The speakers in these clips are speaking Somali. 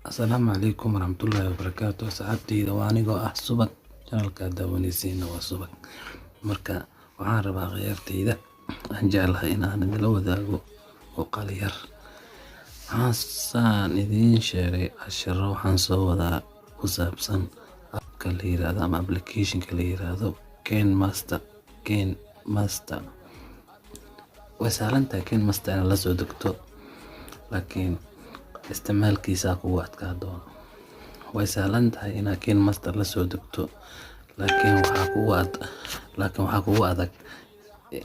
Asalaamu calaykum waraxmatullaahi wabarakaatu. Asxaabteyda waa anigoo ah Subag, channelka daawanaysiina waa Subag. Marka waxaan rabaa khiyaarteyda aan jeclahay inaan idinla wadaago muuqaal yar. Waxaan idiin sheegay cashiro waxaan soo wadaa ku saabsan appka la yiraahdo ama applicationka la yiraahdo KenMaster. Way sahlan tahay KenMaster in la soo degto, laakiin isticmaalkiisa kugu adkaa doona. Way sahlan tahay inaad KenMaster la soo degto, laakiin waxaa kugu adag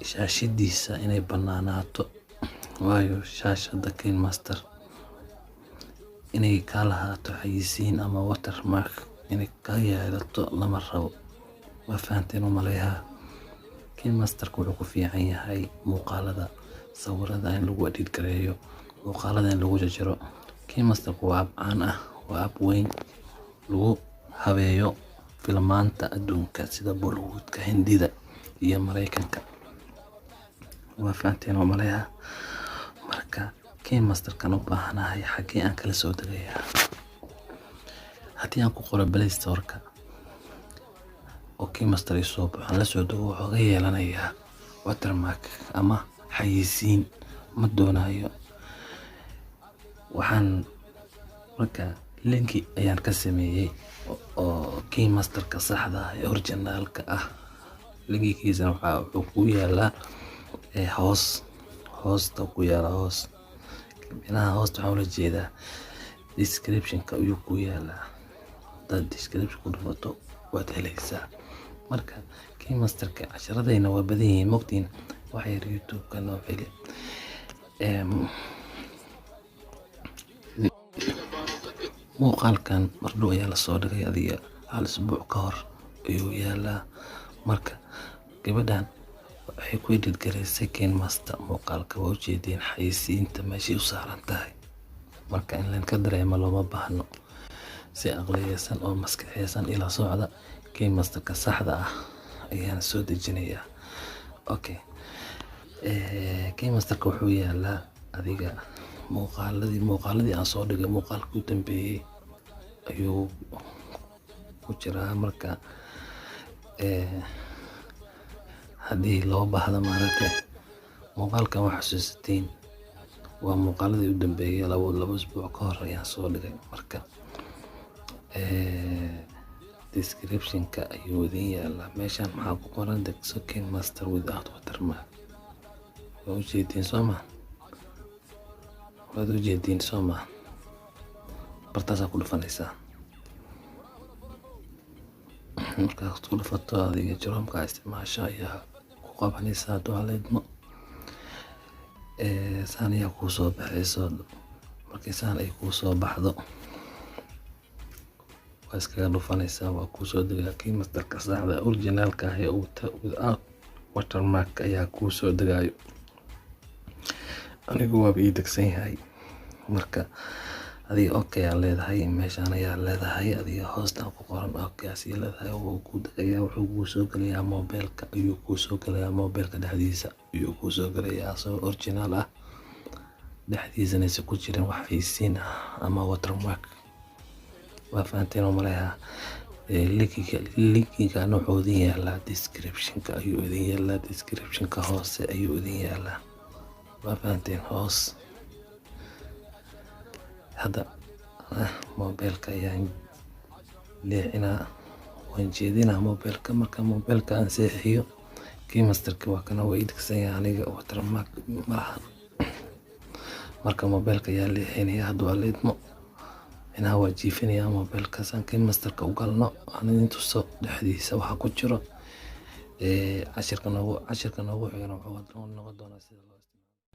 shaashadiisa inay banaanaato. Waayo shaashada KenMaster inay ka lahaato xayeysiin ama watermark inay ka yeelato lama rabo. Waa fahanteen u maleeyaa. KenMaster wuxuu ku fiican yahay muuqaalada, sawirada in lagu edit gareeyo, muuqaalada in lagu jarjaro. KenMaster waa app caan ah, waa app weyn lagu habeeyo filmaanta adduunka sida Bollywoodka, Hindida iyo Mareykanka. Waa fahanteen u maleeyaa. Marka KenMaster kan u baahanahay xagee aan kala soo degayaa. Haddii aan ku qoro Play Store-ka oo KenMaster soo baxo la soo dego, wuxuu ga yeelanayaa watermark ama xayeysiin. Ma doonayo. Waxaan marka linki ayaan ka sameeyay oo KenMaster-ka saxda ah ee originalka ah. Linkigiisa wuxuu ku yaalaa hoosta ku yaala hoos. Inaha hoosta waxaa ula jeedaa description-ka ayuu ku yaalaa. Haddaad description ku dhufato waad helaysaa. Marka KenMaster-ka casharadayna waa badan yihiin, mogtiin wax yar YouTube-ka noo celi. Muuqaalkan mardhow ayaa la soo dhigay, adiga hal isbuuc ka hor ayuu yaalaa. Marka gabadhan waxay ku edit gareysay KenMaster muuqaalka, waa ujeedeen xayeysiinta meeshay u saaran tahay. Marka in leen ka dareemo looma baahno. Si aqliyeysan oo maskaxeysan ila socda. KenMaster-ka saxda ah ayaan soo dejinayaa. Okay. KenMaster-ka wuxuu yaalaa adiga muuqaaladii aan soo dhigay, muuqaalka u dambeeyay ayuu ku jiraa. Marka haddii loo baahdo maaragtay muuqaalkan wax xasuusatiin, waa muuqaaladii u dambeeyay laba isbuuc ka hor ayaan soo dhigay. Marka description-ka ayuu idin yaalaa. Meeshan maxaa ku qoran degso KenMaster without watermark. Waa ujeedin soo ma? Bartaasaa ku dhufanaysaa. Markaad ku dhufato adiga Chrome-ka isticmaasho ayaa ku qabanaysaa hadduu haleedmo. Saan ayaa kuu soo baxayso. Markii saan ay kuu soo baxdo waa iskaga dhufanaysaa, waa kuu soo degaa. KenMaster-ka saxda originalka ah ee without watermark ayaa kuu soo degayo. Anigu waa ii degsan yahay. Marka adiga okay ayaa leedahay, meeshaan ayaa leedahay, adiga hoostaan ku qoran okay ayaa leedahay. Wuu ku degayaa, wuxuu kuu soo gelayaa mobilka, ayuu kuu soo gelayaa mobilka dhexdiisa ayuu kuu soo gelayaa asoo original ah. Dhexdiisana aysan ku jirin wax xayeysiin ah ama watermark. Waa fahanteen u maleeyaa. Linkiga wuxuu idin yaalaa description-ka ayuu idin yaalaa. Description-ka hoose ayuu idin yaalaa. Waa fahanteen hoos. Hadda mobilka ayaan leexinaa, waan jeedinaa mobilka. Marka mobilka aan seexiyo, KenMaster-ka waa kana waa ii degsan yahay, aniga watermark malahan. Marka mobilka ayaa leexinayaa hadduu haleedmo. Inaha waa jiifinayaa mobilka saan KenMaster-ka u galno. Aan idin tuso dhexdiisa waxa ku jiro. Cashirka noogu xigana wuxuu noqon doonaa sida loo isticmaalo.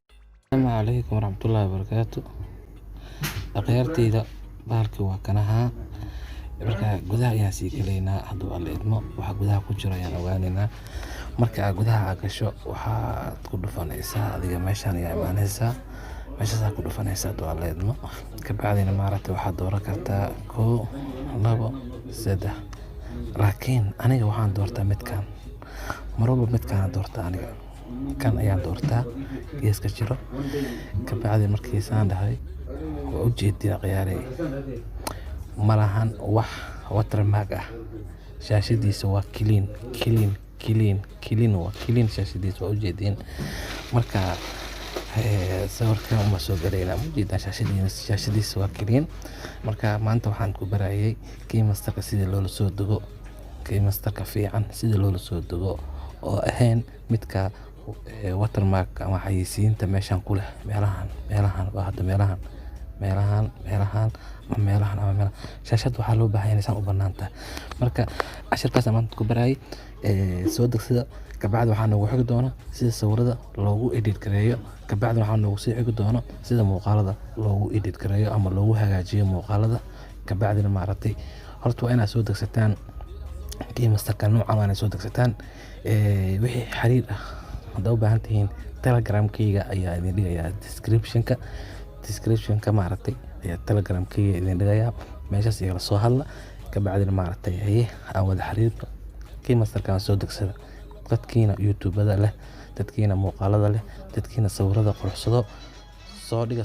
Asalaamu calaykum waraxmatullaahi wabarakaatu. Khiyaarteyda bahalkii waa kanaha. Marka gudaha ayaan sii galaynaa hadduu haleedmo. Waxa gudaha ku jiro ayaan ogaanaynaa. Marka gudaha gasho waxaad ku dhufanaysaa adiga meeshaan ayaa imaanaysaa. meeshaas ku dhufanaysaa hadduu haleedmo. Ka bacdina maaragtay waxaad dooran kartaa 1 2 3. Laakiin aniga waxaan doortaa midkaan. Mar walba midkaan doortaa aniga. Kan ayaan doortaa geeska jiro. Ka bacdi markii saan dhahay ujeedin khiyaare malahan wax watermark ah shaashadiisa waa clean waa clean shaashadiisa waa ujeedin marka sawirkan uma soo galayna ujeedin shaashadiisa waa clean marka maanta waxaan ku barayay Keymasterka sida loola soo dego Keymasterka fiican sida loola soo dego oo ahayn midka watermark ama xayisiinta meeshan ku leh meelahan waa hadda meelahan shaashad waxaa loo baahan yahay u banaanta marka cashirkaas maanta ku barayay soo degsida kabacdi waxaa noogu xigi doona sida sawirada loogu edit gareeyo kabacdi waxaa noogu sii xigi doona sida muuqaalada loogu edit gareeyo ama loogu hagaajiyo muuqaalada kabacdina maaragtay horta waa inaad soo degsataan Keymasterka noocan waa inaad soo degsataan wixii xiriir ah haddaad u baahan tihiin Telegramkayga ayaa idin dhigayaa descriptionka maaragtay ayaa Telegramkayga idin dhigayaa meeshaas igala soo hadla kabacdina maaragtay aan wada xiriirno Keymasterka soo degsada dadkiina YouTubada leh dadkiina muuqaalada leh dadkiina sawirada quruxsado soo dhiga